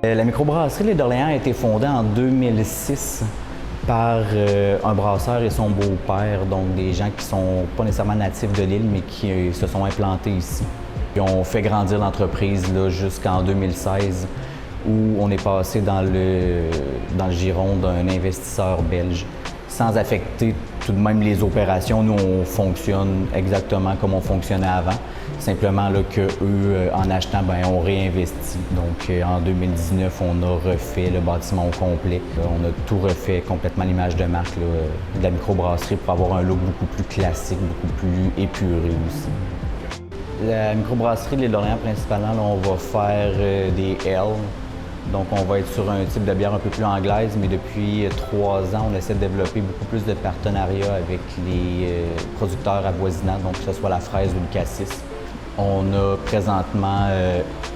La microbrasserie L'Île d'Orléans a été fondée en 2006 par un brasseur et son beau-père, donc des gens qui sont pas nécessairement natifs de l'île, mais qui se sont implantés ici. Ils ont fait grandir l'entreprise jusqu'en 2016, où on est passé dans le giron d'un investisseur belge, sans affecter tout de même les opérations. Nous, on fonctionne exactement comme on fonctionnait avant, simplement qu'eux, en achetant, on réinvestit. Donc, en 2019, on a refait le bâtiment au complet. On a tout refait complètement l'image de marque de la microbrasserie pour avoir un look beaucoup plus classique, beaucoup plus épuré aussi. La microbrasserie de L'Île d'Orléans, principalement, on va faire des L. Donc, on va être sur un type de bière un peu plus anglaise, mais depuis 3 ans, on essaie de développer beaucoup plus de partenariats avec les producteurs avoisinants, donc que ce soit la fraise ou le cassis. On a présentement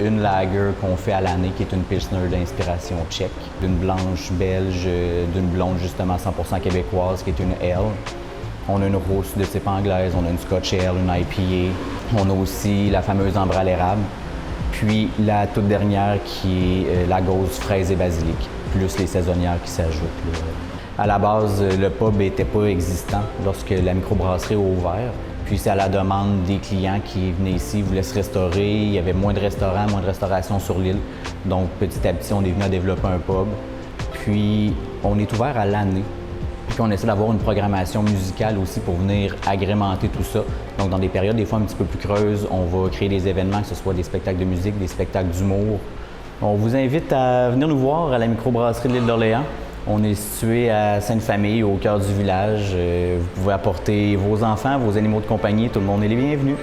une lager qu'on fait à l'année, qui est une pilsner d'inspiration tchèque, d'une blanche belge, d'une blonde justement 100% québécoise, qui est une L. On a une rousse de type anglaise, on a une Scotch Ale, une IPA. On a aussi la fameuse ambre à l'érable. Puis la toute dernière qui est la gauze fraise et basilic, plus les saisonnières qui s'ajoutent. À la base, le pub n'était pas existant lorsque la microbrasserie a ouvert. Puis c'est à la demande des clients qui venaient ici, voulaient se restaurer. Il y avait moins de restaurants, moins de restauration sur l'île. Donc petit à petit, on est venu à développer un pub. Puis on est ouvert à l'année. Puis on essaie d'avoir une programmation musicale aussi pour venir agrémenter tout ça. Donc dans des périodes des fois un petit peu plus creuses, on va créer des événements, que ce soit des spectacles de musique, des spectacles d'humour. On vous invite à venir nous voir à la microbrasserie de L'Île d'Orléans. On est situé à Sainte-Famille, au cœur du village. Vous pouvez apporter vos enfants, vos animaux de compagnie, tout le monde est les bienvenus.